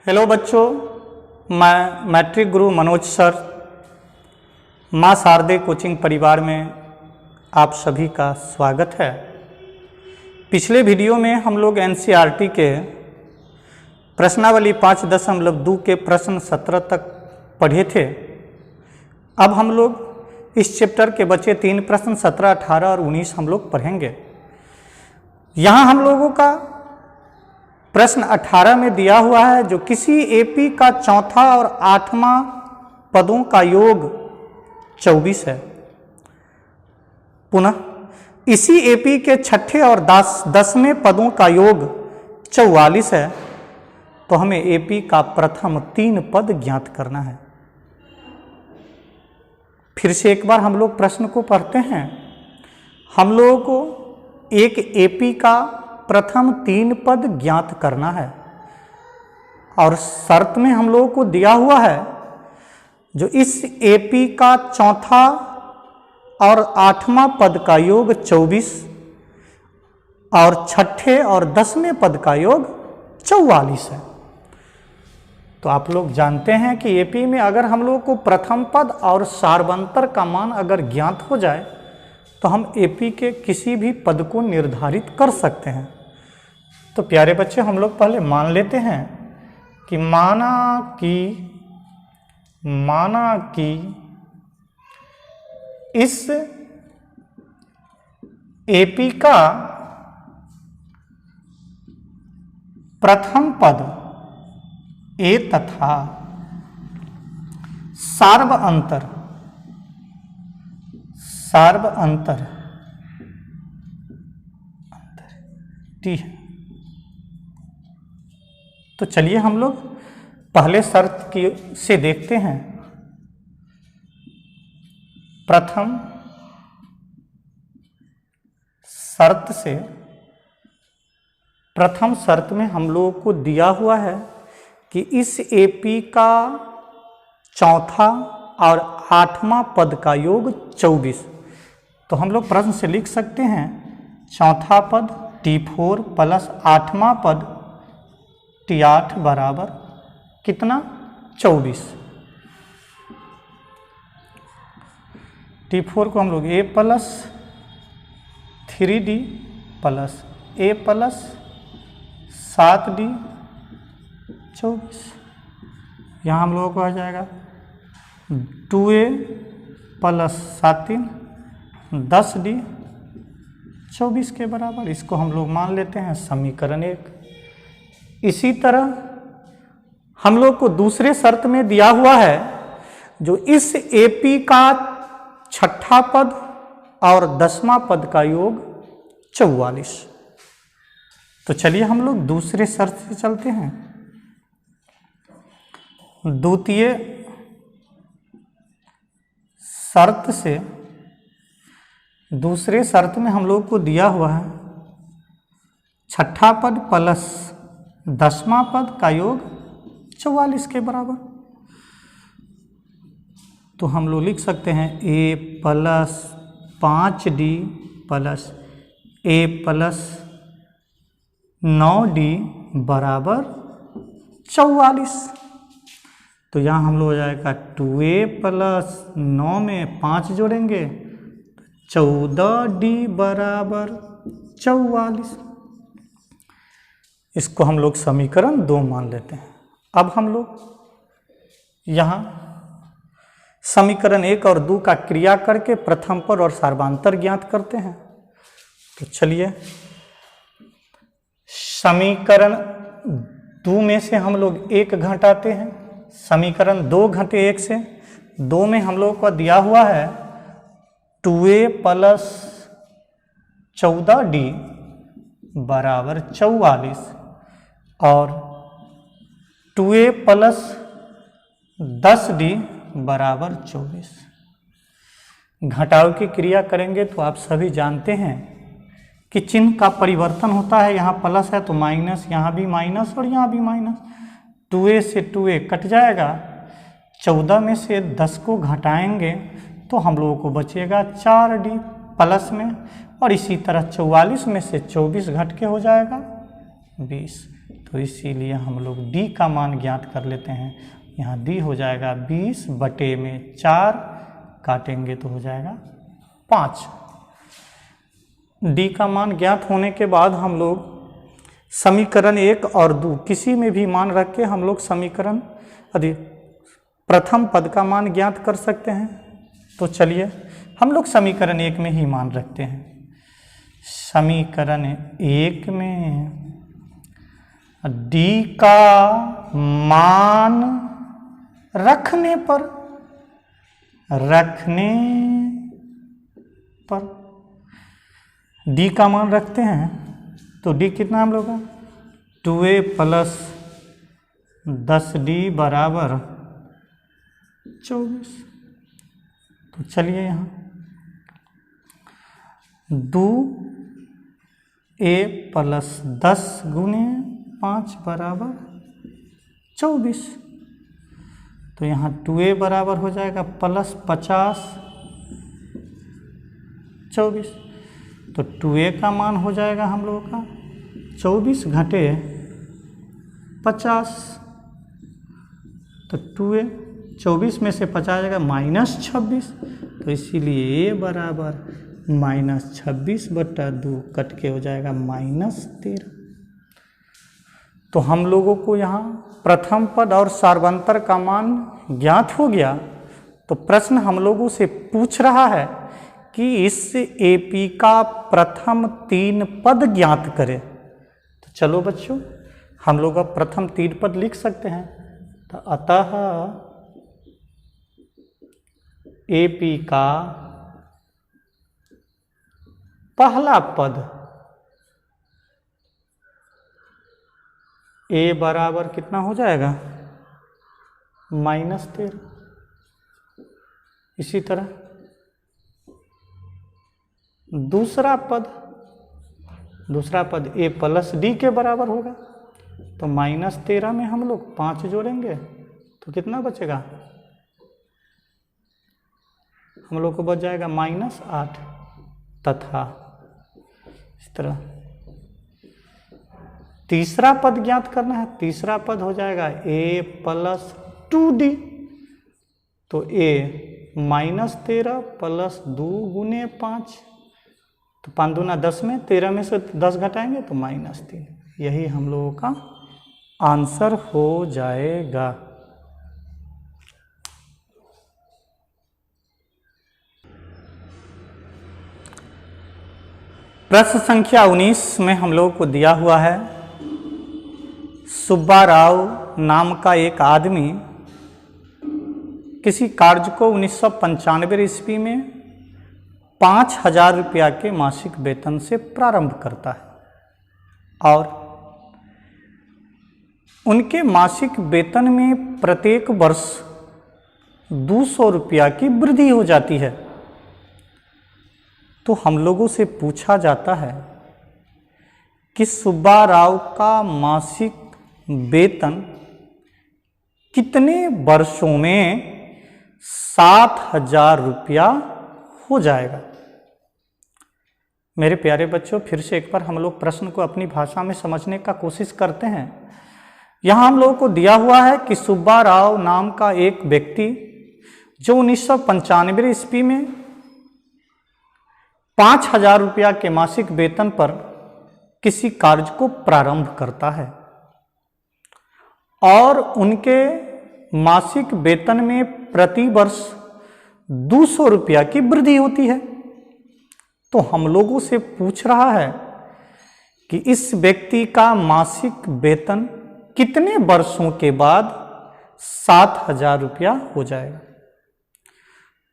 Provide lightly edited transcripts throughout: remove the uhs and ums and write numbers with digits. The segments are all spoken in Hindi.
हेलो बच्चों, मैं मैट्रिक गुरु मनोज सर माँ शारदे कोचिंग परिवार में आप सभी का स्वागत है। पिछले वीडियो में हम लोग एनसीईआरटी के प्रश्नावली 5.2 के प्रश्न 17 तक पढ़े थे। अब हम लोग इस चैप्टर के बचे 3 प्रश्न 17, 18 और 19 हम लोग पढ़ेंगे। यहाँ हम लोगों का प्रश्न 18 में दिया हुआ है, जो किसी एपी का चौथा और 8वां पदों का योग 24 है। पुनः इसी एपी के छठे और 10वें पदों का योग 44 है, तो हमें एपी का प्रथम 3 पद ज्ञात करना है। फिर से एक बार हम लोग प्रश्न को पढ़ते हैं। हम लोगों को एक एपी का प्रथम 3 पद ज्ञात करना है और शर्त में हम लोगों को दिया हुआ है, जो इस एपी का चौथा और 8वां पद का योग 24 और छठे और 10वें पद का योग 44 है। तो आप लोग जानते हैं कि एपी में अगर हम लोग को प्रथम पद और सार्वंतर का मान अगर ज्ञात हो जाए तो हम एपी के किसी भी पद को निर्धारित कर सकते हैं। तो प्यारे बच्चे, हम लोग पहले मान लेते हैं कि माना कि इस एपी का प्रथम पद ए तथा सार्वअंतर टी है। तो चलिए हम लोग पहले शर्त की से देखते हैं। प्रथम शर्त में हम लोगों को दिया हुआ है कि इस एपी का चौथा और 8वां पद का योग 24। तो हम लोग प्रश्न से लिख सकते हैं, चौथा पद T4 प्लस 8वां पद T8 बराबर कितना 24। T4 को हम लोग A plus 3D plus A plus 7D 24। यहाँ हम लोगों को आ जाएगा 2A प्लस 7 10D 24 के बराबर। इसको हम लोग मान लेते हैं समीकरण 1। इसी तरह हम लोग को दूसरे शर्त में दिया हुआ है, जो इस एपी का छठा पद और 10वां पद का योग 44। तो चलिए हम लोग दूसरे शर्त से चलते हैं। द्वितीय शर्त से दूसरे शर्त में हम लोग को दिया हुआ है, छठा पद प्लस 10वां पद का योग 44 के बराबर। तो हम लोग लिख सकते हैं A plus 5D plus A plus 9D बराबर 44। तो यहाँ हम लोग हो जाएगा 2A प्लस 9 में 5 जोड़ेंगे 14D बराबर 44। इसको हम लोग समीकरण 2 मान लेते हैं। अब हम लोग यहाँ समीकरण 1 और 2 का क्रिया करके प्रथम पद और सार्वंतर ज्ञात करते हैं। तो चलिए समीकरण 2 में से हम लोग 1 घटाते हैं। समीकरण 2 घटे 1 से 2 में हम लोग को दिया हुआ है 2A प्लस 14D बराबर 44 और 2A प्लस 10D बराबर 24। घटाव की क्रिया करेंगे तो आप सभी जानते हैं कि चिन्ह का परिवर्तन होता है। यहाँ प्लस है तो माइनस, यहाँ भी माइनस और यहाँ भी माइनस। 2A से 2A कट जाएगा। 14 में से 10 को घटाएंगे तो हम लोगों को बचेगा 4D प्लस में, और इसी तरह 44 में से 24 घट के हो जाएगा 20। तो इसीलिए हम लोग डी का मान ज्ञात कर लेते हैं। यहाँ डी हो जाएगा 20/4, काटेंगे तो हो जाएगा 5। डी का मान ज्ञात होने के बाद हम लोग समीकरण 1 और 2 किसी में भी मान रख के हम लोग समीकरण प्रथम पद का मान ज्ञात कर सकते हैं। तो चलिए हम लोग समीकरण 1 में ही मान रखते हैं। समीकरण 1 में डी का मान रखने पर डी का मान रखते हैं तो डी कितना हम लोग का 2a + 10d = 24। तो चलिए यहाँ 2a + 10 × 5 = 24। तो यहाँ 2a बराबर हो जाएगा +50 24। तो 2a का मान हो जाएगा हम लोगों का 24 घटे 50। तो 2a 24 में से 50 जाएगा -26। तो इसीलिए a बराबर -26/2 कट के हो जाएगा -13। तो हम लोगों को यहाँ प्रथम पद और सार्वंतर का मान ज्ञात हो गया। तो प्रश्न हम लोगों से पूछ रहा है कि इस एपी का प्रथम 3 पद ज्ञात करें। तो चलो बच्चों हम लोग अब प्रथम 3 पद लिख सकते हैं। तो अतः एपी का पहला पद a बराबर कितना हो जाएगा -13। इसी तरह दूसरा पद a + d के बराबर होगा। तो -13 में हम लोग 5 जोड़ेंगे तो कितना बचेगा, हम लोग को बच जाएगा -8। तथा इस तरह तीसरा पद ज्ञात करना है। तीसरा पद हो जाएगा a + 2d। तो a -13 + 2 × 5। तो 5 दूना 10 में 13 में से 10 घटाएंगे तो -3। यही हम लोगों का आंसर हो जाएगा। प्रश्न संख्या 19 में हम लोगों को दिया हुआ है सुब्बा राव नाम का एक आदमी किसी कार्य को 1995 ईस्वी में 5,000 रुपया के मासिक वेतन से प्रारंभ करता है और उनके मासिक वेतन में प्रत्येक वर्ष 200 रुपया की वृद्धि हो जाती है। तो हम लोगों से पूछा जाता है कि सुब्बा राव का मासिक वेतन कितने वर्षों में 7,000 रुपया हो जाएगा। मेरे प्यारे बच्चों फिर से एक बार हम लोग प्रश्न को अपनी भाषा में समझने का कोशिश करते हैं। यहाँ हम लोगों को दिया हुआ है कि सुब्बा राव नाम का एक व्यक्ति जो 1995 ईस्वी में 5,000 रुपया के मासिक वेतन पर किसी कार्य को प्रारंभ करता है और उनके मासिक वेतन में प्रति वर्ष 200 रुपया की वृद्धि होती है। तो हम लोगों से पूछ रहा है कि इस व्यक्ति का मासिक वेतन कितने वर्षों के बाद 7,000 रुपया हो जाएगा।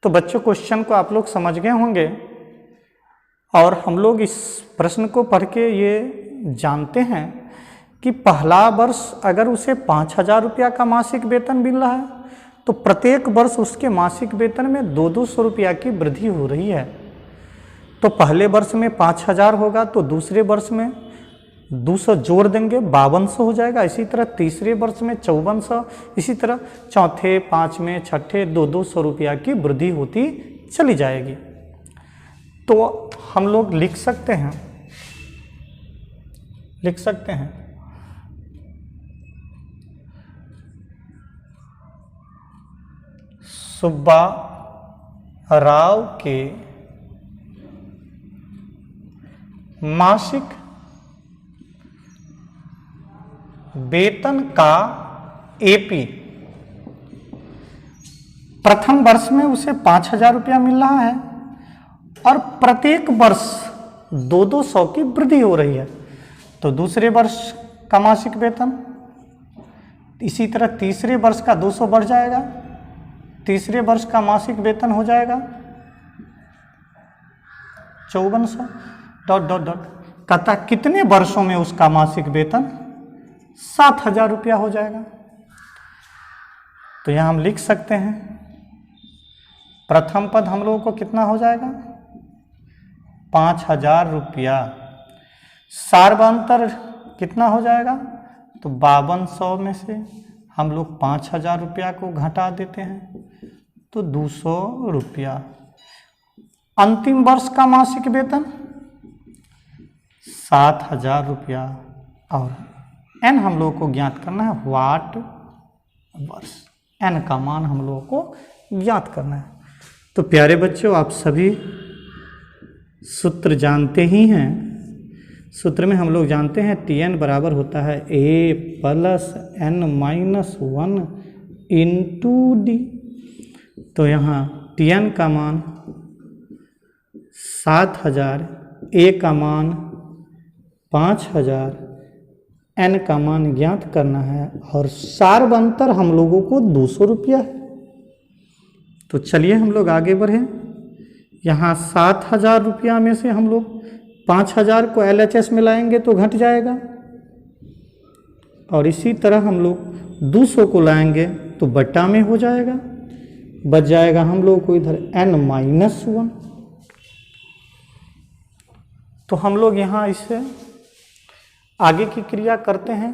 तो बच्चों क्वेश्चन को आप लोग समझ गए होंगे और हम लोग इस प्रश्न को पढ़ के ये जानते हैं कि पहला वर्ष अगर उसे 5,000 रुपया का मासिक वेतन मिल रहा है तो प्रत्येक वर्ष उसके मासिक वेतन में 200 रुपया की वृद्धि हो रही है। तो पहले वर्ष में 5,000 होगा तो दूसरे वर्ष में 200 जोड़ देंगे 5200 हो जाएगा। इसी तरह तीसरे वर्ष में 5400, इसी तरह चौथे, पाँचवें, छठे 200 रुपया की वृद्धि होती चली जाएगी। तो हम लोग लिख सकते हैं सुब्बा राव के मासिक वेतन का एपी प्रथम वर्ष में उसे 5,000 रुपया मिल रहा है और प्रत्येक वर्ष 200 की वृद्धि हो रही है। तो दूसरे वर्ष का मासिक वेतन इसी तरह तीसरे वर्ष का 200 बढ़ जाएगा, तीसरे वर्ष का मासिक वेतन हो जाएगा 5400 ... कहता कितने वर्षों में उसका मासिक वेतन 7,000 रुपया हो जाएगा। तो यहां हम लिख सकते हैं प्रथम पद हम लोगों को कितना हो जाएगा 5,000 रुपया, सार्वंतर कितना हो जाएगा तो 5200 में से हम लोग 5,000 रुपया को घटा देते हैं तो 200 रुपया। अंतिम वर्ष का मासिक वेतन 7,000 रुपया और एन हम लोगों को ज्ञात करना है वाट वर्ष, एन का मान हम लोगों को ज्ञात करना है। तो प्यारे बच्चों आप सभी सूत्र जानते ही हैं। सूत्र में हम लोग जानते हैं Tn बराबर होता है A plus N minus 1 into D. तो यहाँ Tn का मान 7,000, A का मान 5,000, N का मान ज्ञात करना है और सार्वंतर हम लोगों को 200 रुपया है। तो चलिए हम लोग आगे बढ़े। यहाँ 7,000 रुपया में से हम लोग 5,000 को LHS में लाएंगे तो घट जाएगा और इसी तरह हम लोग 200 को लाएंगे तो बट्टा में हो जाएगा, बच जाएगा हम लोग को इधर N-1। तो हम लोग यहाँ इससे आगे की क्रिया करते हैं।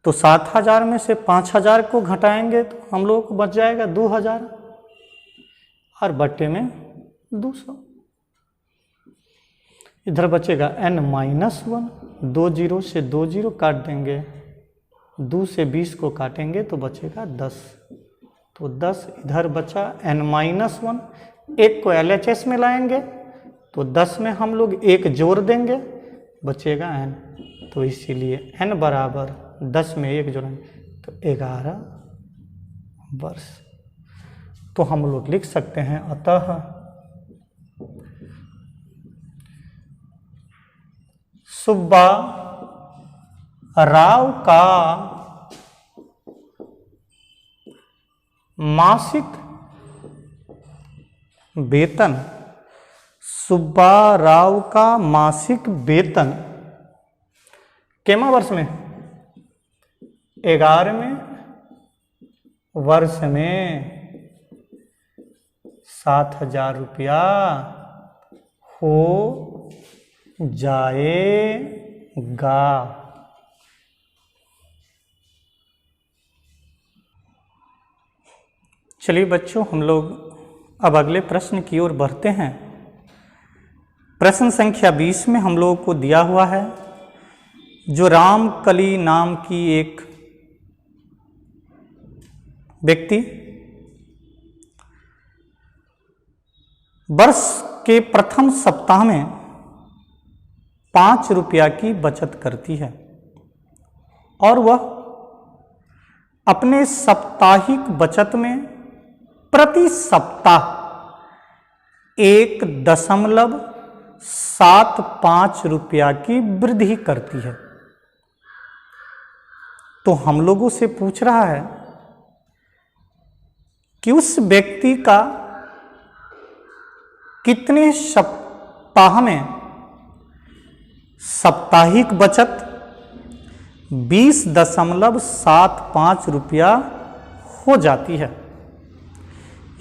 तो 7,000 में से 5,000 को घटाएंगे तो हम लोग को बच जाएगा 2,000 और बट्टे में 200। इधर बचेगा N-1, 2 जीरो से 2 जीरो काट देंगे, 2 से 20 को काटेंगे तो बचेगा 10। तो 10 इधर बचा N-1, एक को LHS में लाएंगे तो 10 में हम लोग एक जोड़ देंगे बचेगा N। तो इसीलिए N बराबर 10 में एक जोड़ेंगे तो 11 वर्ष। तो हम लोग लिख सकते हैं अतः सुब्बा राव का मासिक वेतन, सुब्बा राव का मासिक वेतन केमा वर्ष में 11वें वर्ष में 7,000 रुपया हो जाएगा। चलिए बच्चों हम लोग अब अगले प्रश्न की ओर बढ़ते हैं। प्रश्न संख्या 20 में हम लोगों को दिया हुआ है जो रामकली नाम की एक व्यक्ति वर्ष के प्रथम सप्ताह में 5 रुपया की बचत करती है और वह अपने साप्ताहिक बचत में प्रति सप्ताह 1.75 रुपया की वृद्धि करती है। तो हम लोगों से पूछ रहा है कि उस व्यक्ति का कितने सप्ताह में साप्ताहिक बचत 20.75 रुपया हो जाती है।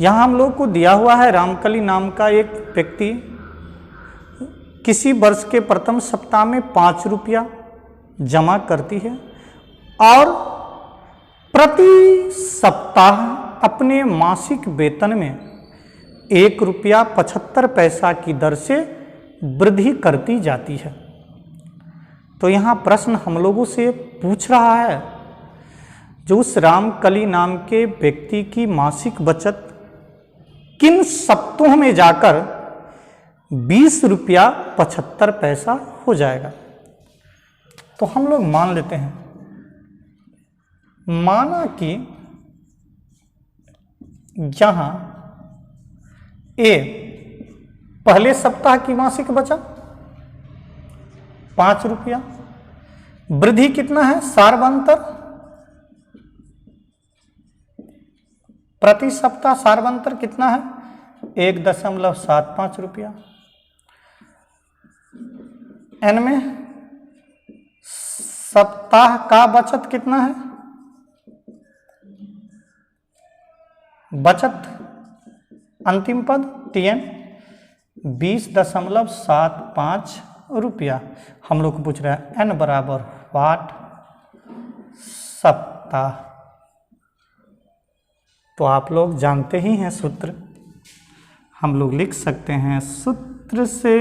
यहाँ हम लोग को दिया हुआ है रामकली नाम का एक व्यक्ति किसी वर्ष के प्रथम सप्ताह में 5 रुपया जमा करती है और प्रति सप्ताह अपने मासिक वेतन में 1 रुपया 75 पैसा की दर से वृद्धि करती जाती है। तो यहाँ प्रश्न हम लोगों से पूछ रहा है जो उस रामकली नाम के व्यक्ति की मासिक बचत किन सप्ताहों में जाकर 20 रुपया 75 पैसा हो जाएगा। तो हम लोग मान लेते हैं, माना कि यहां ए पहले सप्ताह की मासिक बचत 5 रुपया, वृद्धि कितना है, सार्वंतर प्रति सप्ताह सार्वंतर कितना है, 1.75 रुपया। एन में सप्ताह का बचत कितना है, बचत अंतिम पद टीएन 20.75 रुपया। हम लोग को पूछ रहा है एन बराबर वाट सप्ताह। तो आप लोग जानते ही हैं सूत्र, हम लोग लिख सकते हैं सूत्र से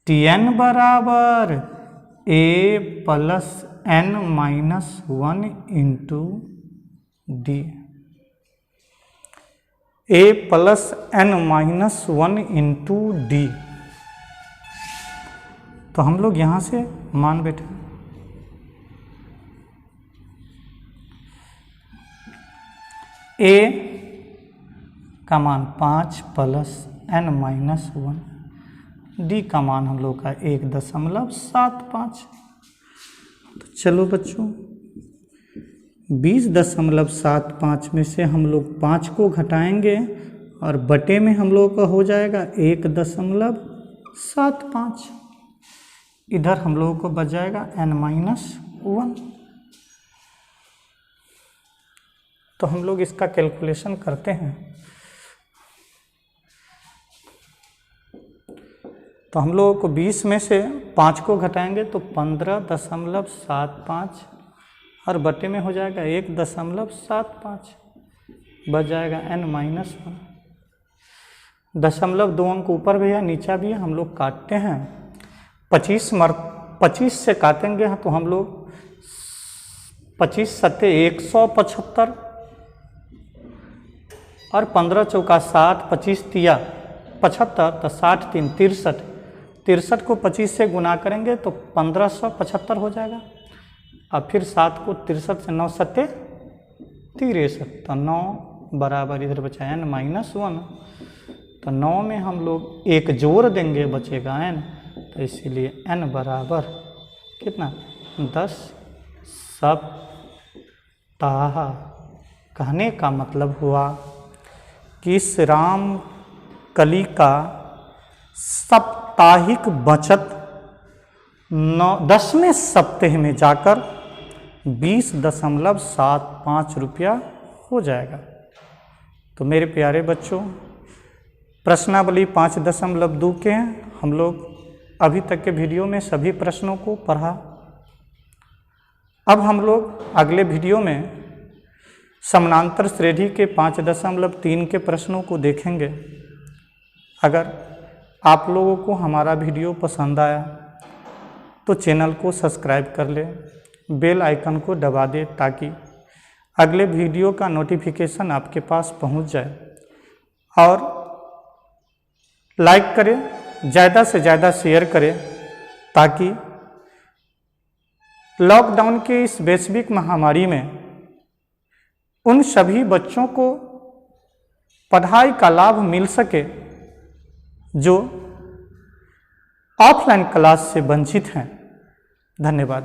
Tn बराबर A plus n-1 into D. A plus n-1 into D. तो हम लोग यहां से मान बैठे, A का मान 5 प्लस n-1, डी का मान हम लोग का 1.75। तो चलो बच्चों 20.75 में से हम लोग 5 को घटाएंगे और बटे में हम लोग का हो जाएगा 1.75। इधर हम लोगों को बच जाएगा n-1। तो हम लोग इसका कैलकुलेशन करते हैं। तो हम लोगों को 20 में से 5 को घटाएंगे तो 15.75 और बटे में हो जाएगा 1.75, बच जाएगा n-1। 2 अंक ऊपर भी है नीचा भी है, हम लोग काटते हैं 25 से काटेंगे तो हम लोग 25 सत्ते 175 और 15 चौका 60, 25 तिया 75, तो 60 3 63। 63 को 25 से गुना करेंगे तो 1575 हो जाएगा। अब फिर 7 को 63 से 9 सत्ते 63, तो 9 बराबर इधर बचा n-1। तो 9 में हम लोग एक जोड़ देंगे बचेगा n, तो इसीलिए n बराबर कितना 10 सप्ताह। कहने का मतलब हुआ कि इस रामकली का साप्ताहिक बचत 10वें सप्ताह में जाकर 20.75 रुपया हो जाएगा। तो मेरे प्यारे बच्चों, प्रश्नावली 5.2 के हैं। हम लोग अभी तक के वीडियो में सभी प्रश्नों को पढ़ा। अब हम लोग अगले वीडियो में समानांतर श्रेणी के 5.3 के प्रश्नों को देखेंगे। अगर आप लोगों को हमारा वीडियो पसंद आया तो चैनल को सब्सक्राइब कर ले, बेल आइकन को दबा दे ताकि अगले वीडियो का नोटिफिकेशन आपके पास पहुंच जाए, और लाइक करें, ज़्यादा से ज़्यादा शेयर करें ताकि लॉकडाउन के इस वैश्विक महामारी में उन सभी बच्चों को पढ़ाई का लाभ मिल सके जो ऑफलाइन क्लास से वंचित हैं। धन्यवाद।